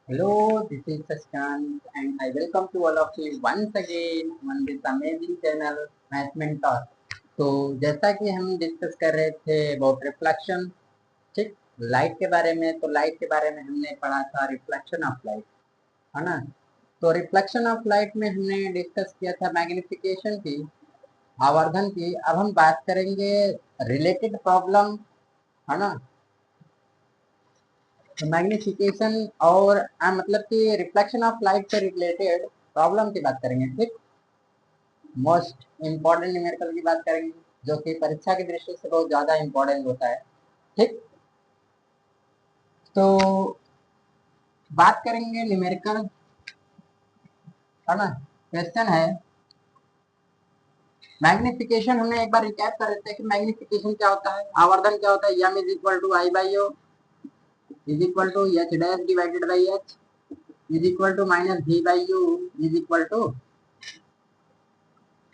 Hello, this is Sashant and I welcome to all of you once again on this amazing channel Math Mentor। तो जैसा कि हम discuss कर रहे थे अबाउट रिफ्लेक्शन, ठीक, लाइट के बारे में। तो लाइट के बारे में हमने पढ़ा था रिफ्लेक्शन ऑफ लाइट, है ना। तो रिफ्लेक्शन ऑफ लाइट में हमने डिस्कस किया था मैग्निफिकेशन की, आवर्धन की। अब हम बात करेंगे रिलेटेड प्रॉब्लम, है ना। तो मैग्निफिकेशन और मतलब कि रिफ्लेक्शन ऑफ लाइट से रिलेटेड प्रॉब्लम की बात करेंगे, ठीक। मोस्ट इम्पोर्टेंट न्यूमेरिकल की बात करेंगे, जो कि परीक्षा की दृष्टि से बहुत ज़्यादा इम्पोर्टेंट होता है, ठीक। तो बात करेंगे न्यूमेरिकल, है ना। क्वेश्चन है मैग्निफिकेशन। हमने एक बार रिकैप कर देते हैं कि मैग्निफिकेशन क्या होता है, आवर्धन क्या होता है। M is equal to I by O is equal to H dash divided by H is equal to minus V by U is equal to,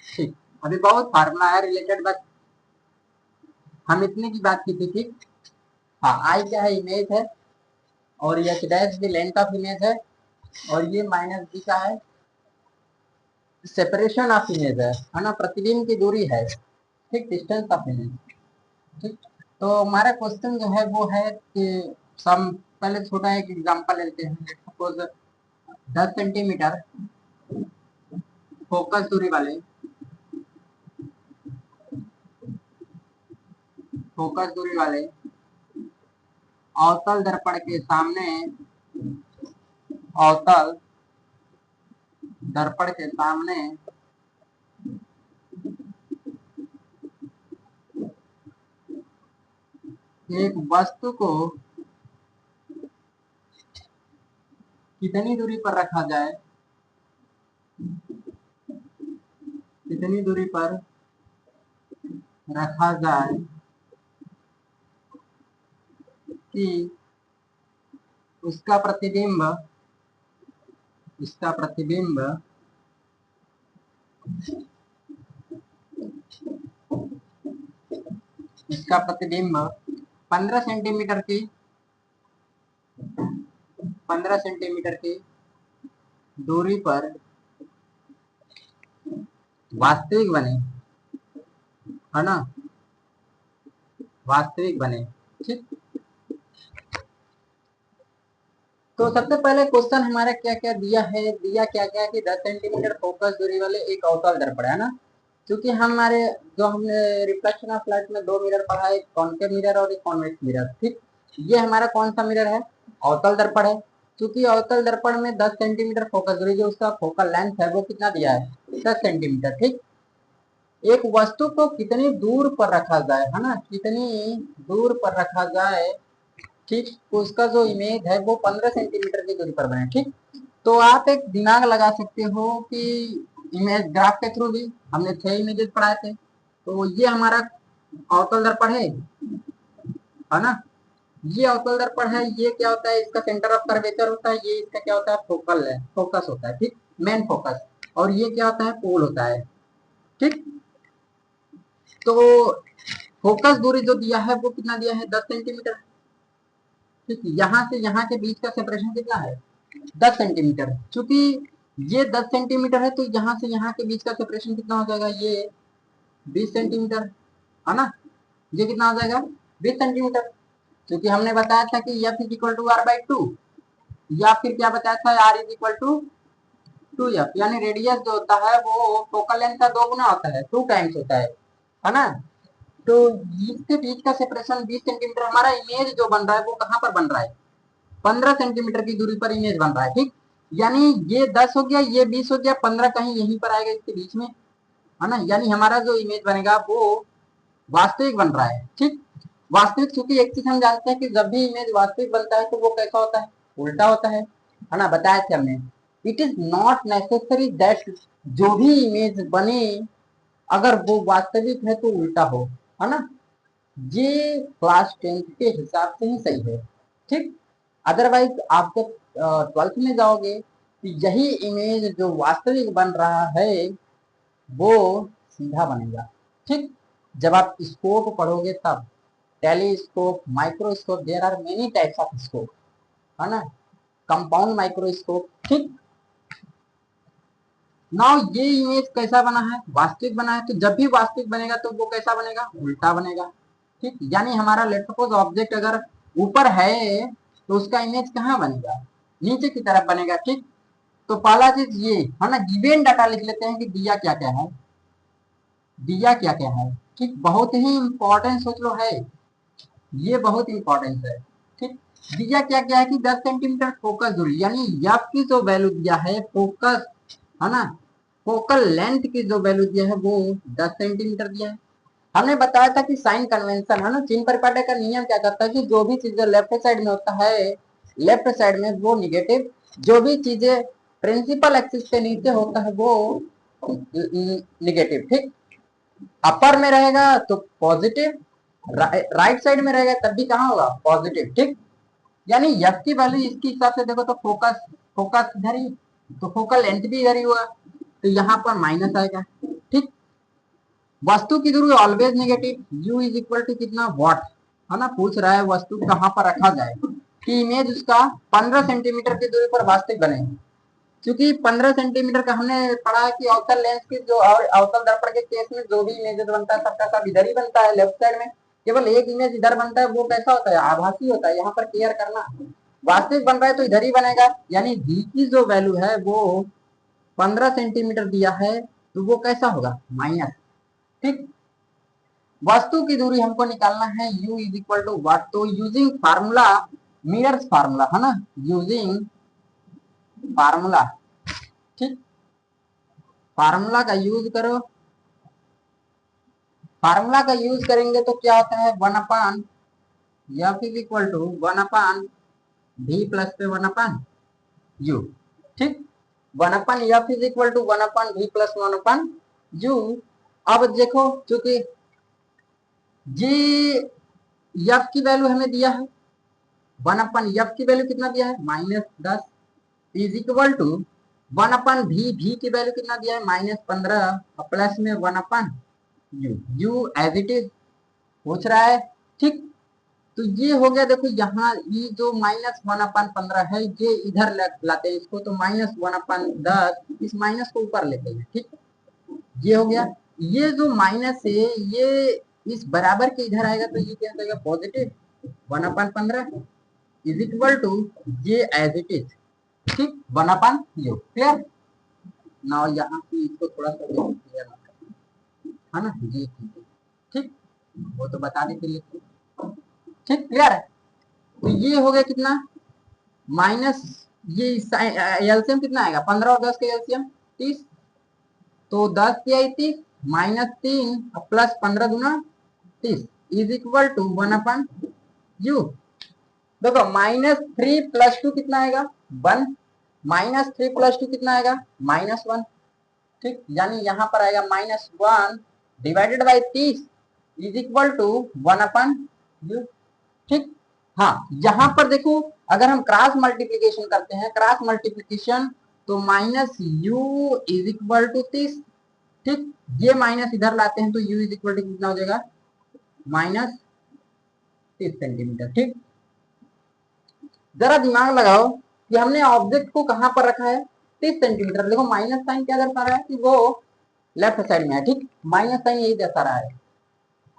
ठीक। अभी बहुत फार्मूला है रिलेटेड, बस हम इतने की बात की थी, ठीक। हाँ, आई क्या है, इमेज है, और एच डैश भी लेंथ ऑफ इमेज है, और ये माइनस बी का है सेपरेशन ऑफ इमेज है ना, प्रतिबिंब की दूरी है, ठीक, डिस्टेंस ऑफ इमेज, ठीक। तो हमारा क्वेश्चन जो है वो है कि सम, पहले छोटा एक एग्जांपल लेते हैं। सपोज 10 सेंटीमीटर फोकस दूरी वाले, फोकस दूरी वाले अवतल दर्पण के सामने, अवतल दर्पण के सामने एक वस्तु को कितनी दूरी पर रखा जाए, कितनी दूरी पर रखा जाए कि उसका प्रतिबिंब, इसका प्रतिबिंब इसका प्रतिबिंब 15 सेंटीमीटर की, 15 सेंटीमीटर की दूरी पर वास्तविक बने, है ना, वास्तविक बने, ठीक। तो सबसे पहले क्वेश्चन हमारा क्या क्या दिया है, दिया क्या क्या कि 10 सेंटीमीटर फोकस दूरी वाले एक अवतल दर्पण, है ना। क्योंकि हमारे जो हमने रिफ्लेक्शन ऑफ लाइट में दो मिरर पढ़ा है, एक कॉन्केव मिरर और एक कॉन्वेक्स मिरर, ठीक। ये हमारा कौन सा मिरर है, अवतल दर्पण है। क्योंकि अवतल दर्पण में 10 सेंटीमीटर फोकस दूरी, जो उसका फोकल लेंथ है वो कितना दिया है, 10 सेंटीमीटर, ठीक। एक वस्तु को कितनी दूर पर रखा जाए, है ना, कितनी दूर पर रखा जाए, ठीक, उसका जो इमेज है वो 15 सेंटीमीटर की दूरी पर बने, ठीक। तो आप एक दिमाग लगा सकते हो कि इमेज ग्राफ के थ्रू भी हमने 6 इमेजेस पढ़ाए थे। तो ये हमारा अवतल दर्पण है ना। ये अवतल दर्पण है, ये क्या होता है, इसका सेंटर ऑफ कर्वेचर होता है, ये इसका क्या होता है, फोकल है, फोकस होता है, ठीक, मेन फोकस। और ये क्या होता है, पोल होता है, ठीक। तो फोकस दूरी जो दिया है वो कितना दिया है, 10 सेंटीमीटर, ठीक। यहाँ से यहाँ के बीच का सेपरेशन कितना है, 10 सेंटीमीटर। चूंकि ये 10 सेंटीमीटर है तो यहाँ से यहाँ के बीच का सेपरेशन कितना हो जाएगा, ये 20 सेंटीमीटर, है ना। ये कितना हो जाएगा, 20 सेंटीमीटर। क्योंकि हमने बताया था कि F is equal to R by two, या फिर क्या बताया था, R is equal to 2 F, यानी रेडियस जो होता है वो फोकल लेंथ का 2 गुना होता है, 2 टाइम्स होता है ना। तो इसके बीच का सेपरेशन 20 सेंटीमीटर। हमारा इमेज जो बन रहा है वो कहाँ पर बन रहा है, 15 सेंटीमीटर की दूरी पर इमेज बन रहा है, ठीक। यानी ये 10 हो गया, ये 20 हो गया, 15 कहीं यहीं पर आएगा इसके बीच में, है ना। यानी हमारा जो इमेज बनेगा वो वास्तविक बन रहा है, ठीक। वास्तविक, क्योंकि एक चीज हम जानते हैं कि जब भी इमेज वास्तविक बनता है तो वो कैसा होता है, उल्टा होता है ना, बताया थे हमने। It is not necessary that जो भी इमेज बने अगर वो वास्तविक है तो उल्टा हो, है ना। ये क्लास 10th के हिसाब से ही सही है, ठीक। अदरवाइज आप जब 12th में जाओगे तो यही इमेज जो वास्तविक बन रहा है वो सीधा बनेगा, ठीक। जब आप स्कोप पढ़ोगे तब, telescope, microscope, there are many types of scope, है ना। Compound microscope. ठीक, नाउ ये इमेज कैसा बना है, वास्तविक बना है। तो जब भी वास्तविक बनेगा तो वो कैसा बनेगा, उल्टा बनेगा। ठीक, यानी हमारा लेट सपोज ऑब्जेक्ट अगर ऊपर है तो उसका इमेज कहाँ बनेगा, नीचे की तरफ बनेगा। ठीक, तो पहला चीज ये है ना, गिवन डाटा लिख लेते हैं कि दिया क्या क्या है, दिया क्या क्या है। ठीक, बहुत ही इंपॉर्टेंट सोच लो है, ये बहुत इंपॉर्टेंट है। ठीक, दिया क्या क्या है कि 10 सेंटीमीटर फोकस दूरी, यानी एफ की जो वैल्यू दिया है फोकस, है ना, फोकल लेंथ की जो वैल्यू दिया है वो 10 सेंटीमीटर दिया है। हमने बताया था कि साइन कन्वेंशन, है ना, चिन्ह परिपाटी का नियम क्या करता है कि जो भी चीजें लेफ्ट साइड में होता है, लेफ्ट साइड में वो निगेटिव, जो भी चीजें प्रिंसिपल एक्सिस से नीचे होता है वो निगेटिव। ठीक, अपर में रहेगा तो पॉजिटिव, राइट साइड में रहेगा तब भी कहाँ होगा, पॉजिटिव। ठीक, यानी एफ की वैल्यू इसके हिसाब से देखो तो फोकस, फोकस इधर ही, तो फोकल लेंथ भी इधर ही हुआ, तो यहाँ पर माइनस आएगा। ठीक, वस्तु की दूरी always negative, u is equal to कितना, वॉट, है ना, पूछ रहा है वस्तु कहाँ पर रखा जाए कि इमेज उसका 15 सेंटीमीटर की दूरी पर वास्तविक बने। क्योंकि 15 सेंटीमीटर का हमने पढ़ा है कि अवतल लेंस की जो और अवतल दर्पण के केस में जो भी इमेज बनता है सबका सब इधर ही बनता है, लेफ्ट साइड में केवल एक इमेज इधर बनता है, वो कैसा होता है, आभासी होता है। यहाँ पर केयर करना, वास्तविक बन रहा है तो इधर ही बनेगा, यानी v की जो वैल्यू है वो 15 सेंटीमीटर दिया है तो वो कैसा होगा, माइनस। ठीक, वस्तु की दूरी हमको निकालना है u is equal to what, तो यूजिंग फार्मूला, मिरर्स फार्मूला, है ना, यूजिंग फार्मूला। ठीक, फार्मूला का यूज करो, फार्मूला का यूज करेंगे तो क्या होता है, 1 upon F is equal to 1 upon V plus पे 1 अपान यू। ठीक, 1 upon F is equal to 1 upon V plus 1 upon you. अब देखो चूंकि जी एफ की वैल्यू हमें दिया है, 1 अपान एफ की वैल्यू कितना दिया है, -10 इज इक्वल टू 1 अपान भी की वैल्यू कितना दिया है, -15 प्लस में 1 upon you as it is पूछ रहा है। ठीक, तो ये हो गया, देखो यहाँ ये जो -1/15 है ये इधर लाते हैं इसको, तो -1/10 इस माइनस को ऊपर लेते हैं। ठीक, ये हो गया, ये जो माइनस है ये इस बराबर के इधर आएगा तो ये क्या हो जाएगा, पॉजिटिव 1/15 इज इक्वल टू ये एज इट इज। ठीक, 1/u क्लियर। नाउ यहाँ से इसको थोड़ा सा क्लियर है ना, ये ठीक, वो तो बताने के लिए। ठीक, क्लियर है, तो ये हो गया कितना, माइनस ये एलसीएम कितना आएगा, 15 और 10 का एलसीएम 30, तो 10 क्या 30 -3 प्लस 15 गुना 30 इज इक्वल टू 1/u। देखो -3 + 2 कितना आएगा, 1, -3 + 2 कितना आएगा, -1। ठीक, यानी यहाँ पर आएगा -1 divided by 30 is equal to 1/u। ठीक, हाँ यहाँ पर देखो अगर हम क्रॉस मल्टीप्लीकेशन करते हैं, क्रॉस मल्टीप्लीकेशन तो -u इज इक्वल टू 30। ठीक, ये माइनस इधर लाते हैं तो u इज इक्वल टू कितना हो जाएगा, -30 सेंटीमीटर। ठीक, जरा दिमाग लगाओ कि हमने ऑब्जेक्ट को कहां पर रखा है, 30 सेंटीमीटर। देखो माइनस साइन क्या दर्शा रहा है कि वो लेफ्ट साइड में है। ठीक, माइनस साइन यही दर्शा रहा है।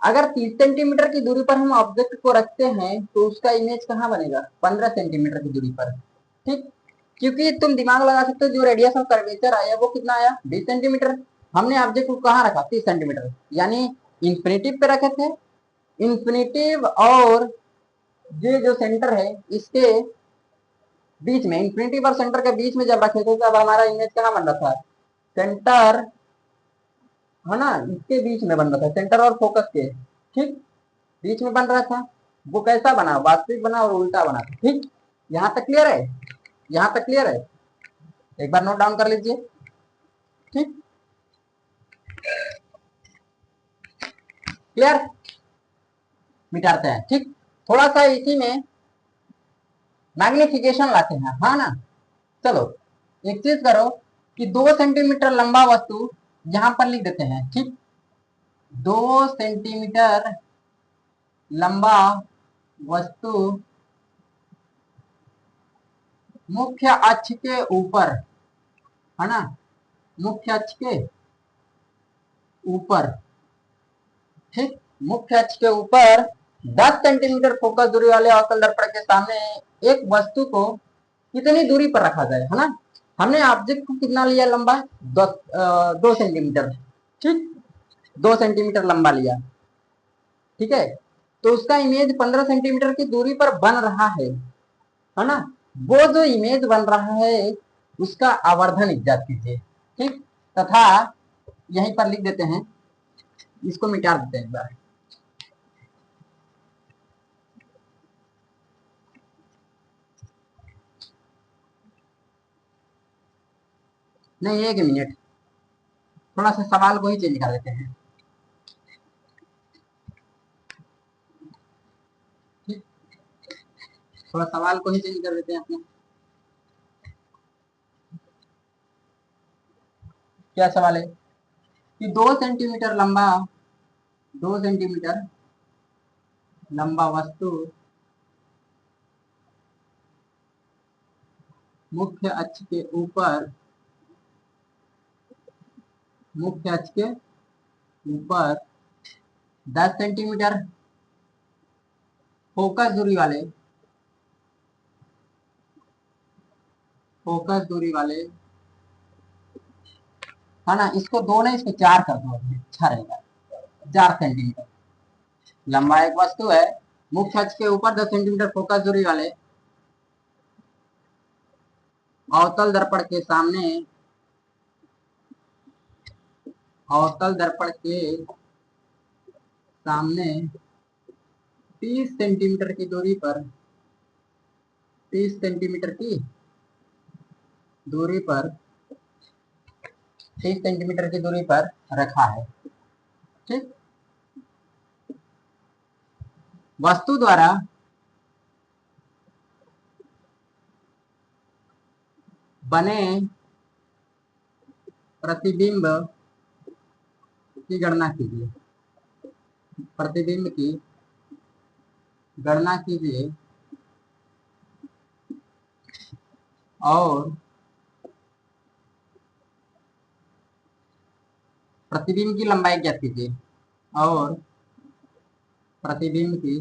अगर 30 सेंटीमीटर की दूरी पर हम ऑब्जेक्ट को रखते हैं तो उसका इमेज कहाँ बनेगा, 15 सेंटीमीटर की दूरी पर। ठीक, क्योंकि तुम दिमाग लगा सकते हो जो रेडियस ऑफ कर्वेचर आया वो कितना आया, 20 सेंटीमीटर। हमने ऑब्जेक्ट को कहाँ रखा, 30 सेंटीमीटर, यानी इंफिनिटिव पे रखे थे। इंफिनिटिव और ये जो सेंटर है इसके बीच में, इंफिनिटिव और सेंटर के बीच में जब रखे थे तब हमारा इमेज कहाँ बन रहा था, सेंटर, है ना, इसके बीच में बन रहा था, सेंटर और फोकस के ठीक बीच में बन रहा था। वो कैसा बना, वास्तविक बना और उल्टा बना। ठीक, यहाँ तक क्लियर है, यहाँ तक क्लियर है, एक बार नोट डाउन कर लीजिए। ठीक, क्लियर, मिटाते हैं। ठीक, थोड़ा सा इसी में मैग्निफिकेशन लाते हैं, हाँ ना। चलो एक चीज करो कि 2 सेंटीमीटर लंबा वस्तु यहां पर लिख देते हैं। ठीक, 2 सेंटीमीटर लंबा वस्तु मुख्य अक्ष के ऊपर, है ना, मुख्य अक्ष के ऊपर, ठीक, मुख्य अक्ष के ऊपर 10 सेंटीमीटर फोकस दूरी वाले अवतल दर्पण के सामने एक वस्तु को कितनी दूरी पर रखा जाए, है ना। हमने ऑब्जेक्ट को कितना लिया लंबा, 2 सेंटीमीटर, ठीक, 2 सेंटीमीटर लंबा लिया, ठीक है। तो उसका इमेज 15 सेंटीमीटर की दूरी पर बन रहा है ना। वो जो इमेज बन रहा है उसका आवर्धन ज्ञात कीजिए, ठीक, तथा यहीं पर लिख देते हैं, इसको मिटा देते हैं एक बार। नहीं, एक मिनट, थोड़ा सा सवाल को ही चेंज कर देते हैं, ठीक, थोड़ा सवाल को ही चेंज कर देते हैं अपने। क्या सवाल है कि 2 सेंटीमीटर लंबा, 2 सेंटीमीटर लंबा वस्तु मुख्य अक्ष के ऊपर, मुख्य अक्ष के ऊपर 10 सेंटीमीटर फोकस दूरी वाले, फोकस दूरी वाले, है ना, इसको 2 नहीं, इसको 4 कर दो, अच्छा रहेगा। 4 सेंटीमीटर लंबा एक वस्तु है, मुख्य अक्ष के ऊपर 10 सेंटीमीटर फोकस दूरी वाले अवतल दर्पण के सामने, अवतल दर्पण के सामने 30 सेंटीमीटर की दूरी पर, 30 सेंटीमीटर की दूरी पर, 30 सेंटीमीटर की दूरी पर रखा है, ठीक। वस्तु द्वारा बने प्रतिबिंब की गणना कीजिए, प्रतिबिंब की गणना कीजिए और प्रतिबिंब की लंबाई ज्ञात कीजिए, और प्रतिबिंब की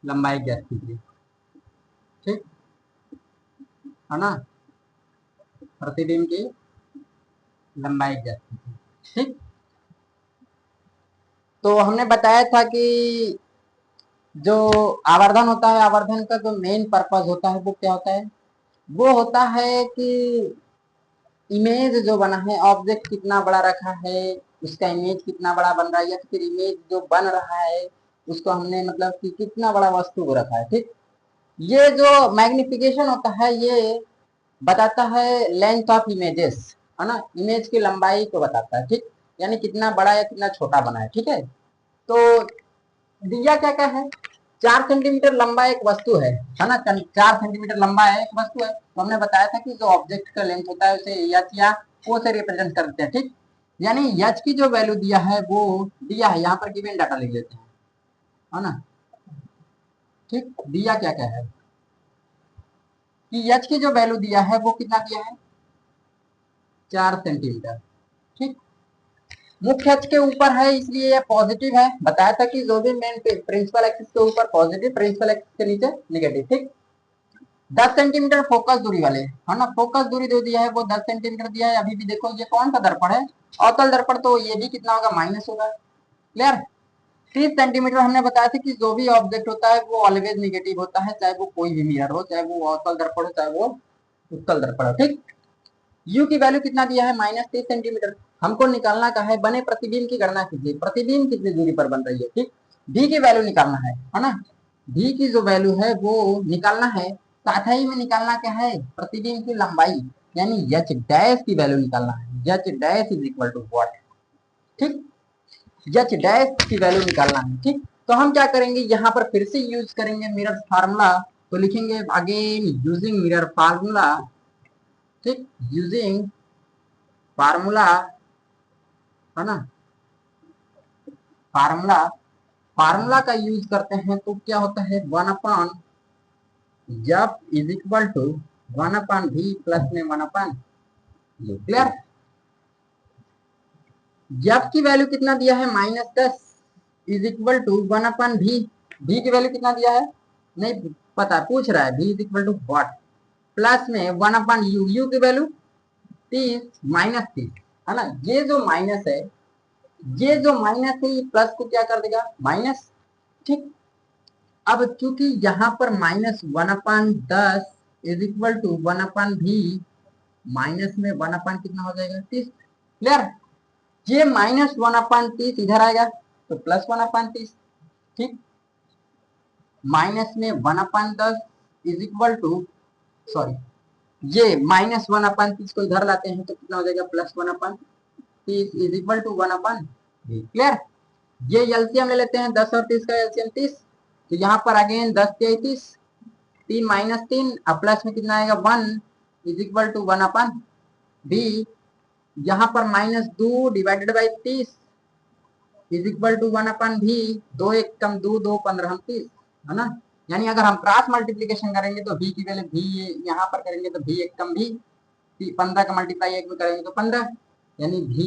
लंबाई ज्ञात कीजिए, ठीक, है ना, प्रतिबिंब की लंबाई ज्ञात कीजिए, ठीक। तो हमने बताया था कि जो आवर्धन होता है, आवर्धन का जो मेन पर्पज होता है वो क्या होता है, वो होता है कि इमेज जो बना है, ऑब्जेक्ट कितना बड़ा रखा है, उसका इमेज कितना बड़ा बन रहा है, या फिर इमेज जो बन रहा है उसको हमने मतलब कि कितना बड़ा वस्तु को रखा है, ठीक। ये जो मैग्निफिकेशन होता है ये बताता है लेंथ ऑफ इमेजेस, है ना, इमेज की लंबाई को बताता है, ठीक, यानी कितना बड़ा या कितना छोटा बना है, ठीक है। तो दिया क्या क्या है, 4 सेंटीमीटर लंबा एक वस्तु है ना, 4 सेंटीमीटर लंबा है एक वस्तु है। तो हमने बताया था कि जो ऑब्जेक्ट का लेंथ होता है उसे एच या ओ से रिप्रेजेंट करते हैं, ठीक। यानी एच की जो वैल्यू दिया है वो दिया है, यहाँ पर गिवन डाटा लिख लेते हैं, है ना, ठीक। दिया क्या क्या है कि एच की जो वैल्यू दिया है वो कितना दिया है, 4 सेंटीमीटर, ठीक। मुख्य अक्ष के ऊपर है इसलिए यह पॉजिटिव है, बताया था कि जो भी मेन प्रिंसिपल एक्सिस के ऊपर पॉजिटिव, प्रिंसिपल एक्सिस के नीचे नेगेटिव, ठीक। 10 सेंटीमीटर फोकस दूरी वाले, है ना, फोकस दूरी जो दिया है वो 10 सेंटीमीटर दिया है। अभी भी देखो ये कौन सा दर्पण है, अवतल दर्पण, तो ये भी कितना होगा, माइनस होगा, क्लियर। 30 सेंटीमीटर हमने बताया था कि जो भी ऑब्जेक्ट होता है वो ऑलवेज निगेटिव होता है, चाहे वो कोई भी मिरर हो, चाहे वो अवतल दर्पण हो, चाहे वो उत्तल दर्पण हो, ठीक। यू की वैल्यू कितना दिया है, -30 सेंटीमीटर। हमको निकालना का है बने प्रतिबिंब की गणना कीजिए, प्रतिबिंब कितनी दूरी पर बन रही है, ठीक। डी की वैल्यू निकालना है ना, डी की जो वैल्यू है वो निकालना है, साथ ही में निकालना क्या है, प्रतिबिंब की लंबाई, यानी एच डैश की वैल्यू निकालना है, H dash is equal to what, ठीक, एच डैश की वैल्यू निकालना है, ठीक। तो हम क्या करेंगे, यहाँ पर फिर से यूज करेंगे मिरर फार्मूला, तो लिखेंगे अगेन यूजिंग मिरर फार्मूला, ठीक, यूजिंग फार्मूला, है ना, फार्मूला, फार्मूला का यूज करते हैं तो क्या होता है, 1/, जब is equal to 1/v plus में 1/u। क्लियर। जब की वैल्यू कितना दिया है -10 is equal to 1/v। v की वैल्यू कितना दिया है नहीं पता, पूछ रहा है v is equal to what, plus में 1/u। u की वैल्यू 30 -30 है ना। ये जो माइनस है, ये जो माइनस है ये प्लस को क्या कर देगा माइनस। ठीक। अब चूंकि यहाँ पर -1/10 is equal to 1/v, minus में 1/ कितना हो जाएगा 30। क्लियर। ये -1/30 इधर आएगा तो +1/30। ठीक। माइनस में 1/10 इज इक्वल टू, सॉरी, ये -1/30 को इधर लाते हैं तो कितना हो जाएगा +1/30 is equal to 1/v। Clear. ये एलसीएम ले लेते हैं, 10 और 30 का एलसीएम 30, तो यहाँ पर अगेन 10 के 30, 3 -3 अब प्लस में कितना आएगा 1 इज इक्वल टू 1/v। यहाँ पर -2 divided by 30 is equal to 1/v। 2 1 कम 2 2 15 30 है ना। यानी अगर हम क्रॉस मल्टीप्लीकेशन करेंगे तो v की वैल्यू v, यहाँ पर करेंगे तो v 1 कम v, 15 का मल्टीप्लाई 1 में करेंगे तो 15, यानी v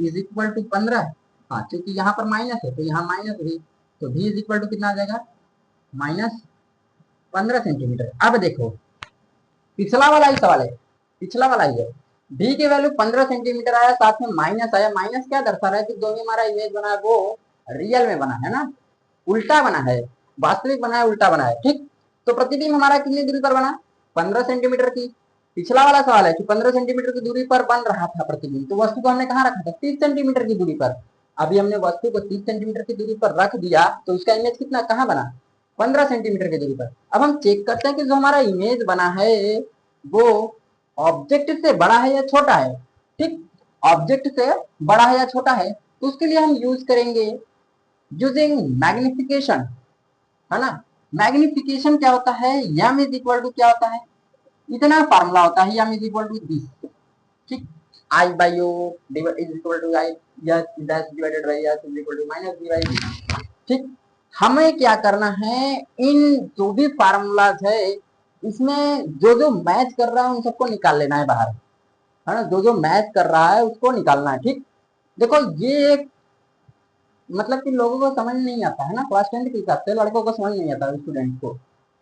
इज इक्वल टू 15। हाँ, क्योंकि यहाँ पर माइनस है तो यहाँ माइनस v, तो v इज इक्वल टू कितना आ जाएगा -15 सेंटीमीटर। अब देखो पिछला वाला ही सवाल है, पिछला वाला ही है। v की वैल्यू 15 सेंटीमीटर आया, साथ में माइनस आया। माइनस क्या दर्शा रहा है कि जो भी हमारा इमेज बना है वो रियल में बना है ना, उल्टा बना है, वास्तविक बना है उल्टा बना है। ठीक। तो प्रतिबिंब हमारा कितनी दूरी पर बना 15 सेंटीमीटर की। पिछला वाला सवाल है कि 15 सेंटीमीटर की दूरी पर बन रहा था प्रतिबिंब, तो वस्तु को हमने कहाँ रखा था 30 सेंटीमीटर की दूरी पर। अभी हमने वस्तु को 30 सेंटीमीटर की दूरी पर रख दिया तो उसका इमेज कितना कहाँ बना 15 सेंटीमीटर की दूरी पर। अब हम चेक करते हैं कि जो हमारा इमेज बना है वो ऑब्जेक्ट से बड़ा है या छोटा है। ठीक। ऑब्जेक्ट से बड़ा है या छोटा है तो उसके लिए हम यूज करेंगे यूजिंग मैग्निफिकेशन, है ना। मैग्निफिकेशन क्या होता है, m इज इक्वल टू क्या होता है, इतना फार्मूला होता है m is equal to this. ठीक। i by o is equal to i dash divided by s is equal to minus b by b। ठीक। हमें क्या करना है, इन जो भी फार्मूलाज है इसमें जो जो मैच कर रहा है उन सबको निकाल लेना है बाहर, है ना। जो जो मैच कर रहा है उसको निकालना है। ठीक। देखो ये एक मतलब कि लोगों को समझ नहीं आता है ना, क्लास 10 के हिसाब से लड़कों को समझ नहीं आता स्टूडेंट को।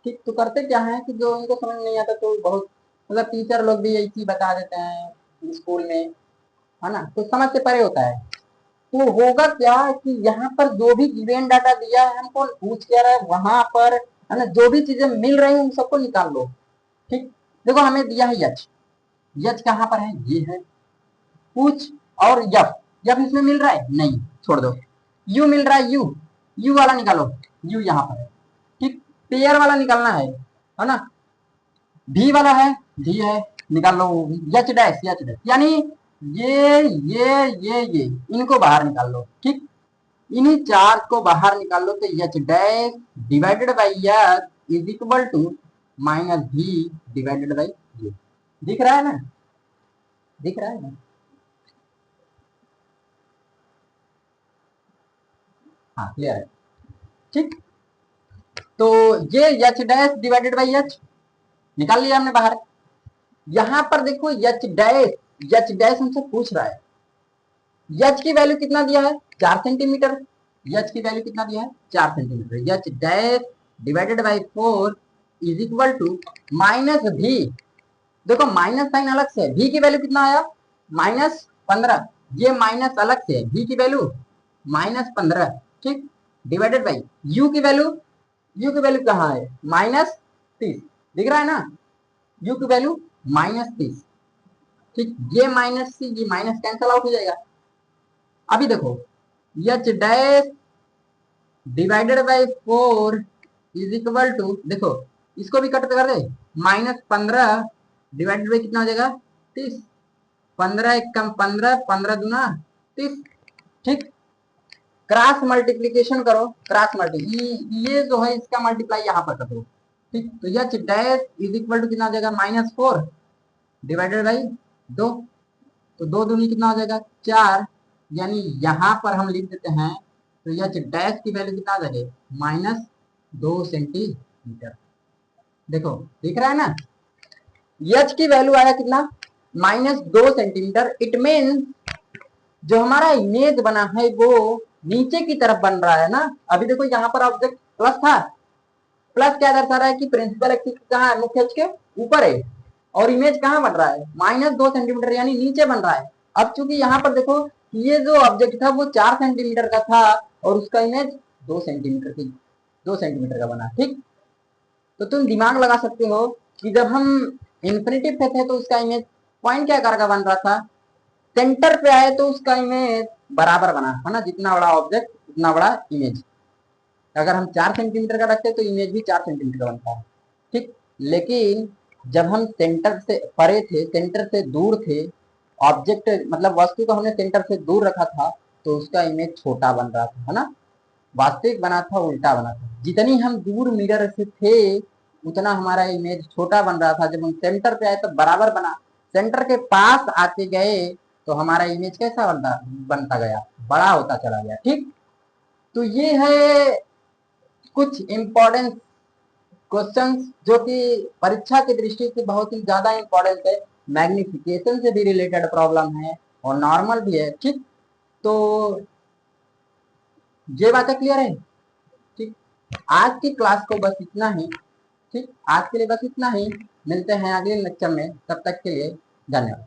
ठीक। तो करते क्या है कि जो उनको समझ नहीं आता तो बहुत मतलब टीचर लोग भी यही चीज बता देते हैं स्कूल में, है ना, तो समझ से परे होता है। तो होगा क्या कि यहाँ पर जो भी इवेंट डाटा दिया है हमको पूछ क्या रहा है वहां पर, है ना, जो भी चीजें मिल रही है उन सबको निकाल लो। ठीक। देखो हमें दिया है यच, यच कहाँ पर है ये है, पूछ, और यफ, यफ इसमें मिल रहा है नहीं, छोड़ दो। यू मिल रहा है, यू वाला निकालो, यू यहाँ पर है। ठीक। पेयर वाला निकालना है ना। भी वाला है, भी है, निकाल लो। एच डैश, एच डैश यानी ये इनको बाहर निकाल लो। ठीक। इन्हीं चार को बाहर निकाल लो तो H dash divided by H is equal to minus B divided by ये। दिख रहा है ना, दिख रहा है ना। हाँ क्लियर है। ठीक। तो ये H dash divided by H निकाल लिया हमने बाहर। यहां पर देखो एच डैश, एच डैश हमसे पूछ रहा है, एच की वैल्यू कितना दिया है 4 सेंटीमीटर, एच की वैल्यू कितना दिया है 4 centimetre. H dash divided by 4 is equal to minus B, देखो माइनस साइन अलग से है, भी की वैल्यू कितना आया -15, ये माइनस अलग से है, भी की वैल्यू -15। ठीक। डिवाइडेड बाई यू की वैल्यू, यू की वैल्यू कहाँ है -30, दिख रहा है ना, यू की वैल्यू -30। ठीक। ये माइनस सी ये माइनस कैंसल आउट हो जाएगा। अभी देखो H dash divided by 4 is equal to, देखो इसको भी कट कर दे, -15 डिवाइडेड बाई कितना हो जाएगा 30, 15 एक कम 15, 15 दूना 30। ठीक। क्रॉस मल्टीप्लीकेशन करो, क्रॉस मल्टी ये जो है इसका मल्टीप्लाई यहाँ पर कर दो। ठीक। तो H dash is equal to कितना हो जाएगा -4 डिवाइडेड बाई 2, तो 2 दूनी कितना हो जाएगा 4, यानी यहाँ पर हम लिख देते हैं तो एच डैश की वैल्यू कितना आ जाएगी -2 सेंटीमीटर। देखो दिख रहा है ना, एच की वैल्यू आया कितना, -2 सेंटीमीटर। इट मीन जो हमारा इमेज बना है वो नीचे की तरफ बन रहा है ना। अभी देखो यहाँ पर ऑब्जेक्ट प्लस था, प्लस क्या दर्शा रहा है कि प्रिंसिपल एक्सिस कहाँ है, मुख्य अक्ष के ऊपर है, और इमेज कहाँ बन रहा है, -2 सेंटीमीटर यानी नीचे बन रहा है। अब चूंकि यहाँ पर देखो ये जो ऑब्जेक्ट था वो 4 सेंटीमीटर का था और उसका इमेज 2 सेंटीमीटर का बना, ठीक। तो तुम दिमाग लगा सकते हो कि जब हम इन्फिनिटिव पे थे तो उसका इमेज पॉइंट के आकार का बन रहा था, सेंटर पे आए तो उसका इमेज बराबर बना है ना, जितना बड़ा ऑब्जेक्ट उतना बड़ा इमेज। अगर हम 4 सेंटीमीटर का रखते तो इमेज भी 4 सेंटीमीटर का बनता है, ठीक। लेकिन जब हम सेंटर से परे थे, सेंटर से दूर थे, ऑब्जेक्ट मतलब वस्तु को हमने सेंटर से दूर रखा था तो उसका इमेज छोटा बन रहा था, है ना। वास्तविक बना था उल्टा बना था, जितनी हम दूर मिरर से थे उतना हमारा इमेज छोटा बन रहा था। जब हम सेंटर पे आए तो बराबर बना, सेंटर के पास आते गए तो हमारा इमेज कैसा बनता गया, बड़ा होता चला गया, ठीक। तो ये है कुछ इंपॉर्टेंट क्वेश्चंस जो कि परीक्षा की दृष्टि से बहुत ही ज्यादा इंपॉर्टेंट है, मैग्निफिकेशन से भी रिलेटेड प्रॉब्लम है और नॉर्मल भी है, ठीक। तो ये बातें क्लियर है, ठीक। आज की क्लास को बस इतना ही, ठीक। आज के लिए बस इतना ही, मिलते हैं अगले लेक्चर में, तब तक के लिए धन्यवाद।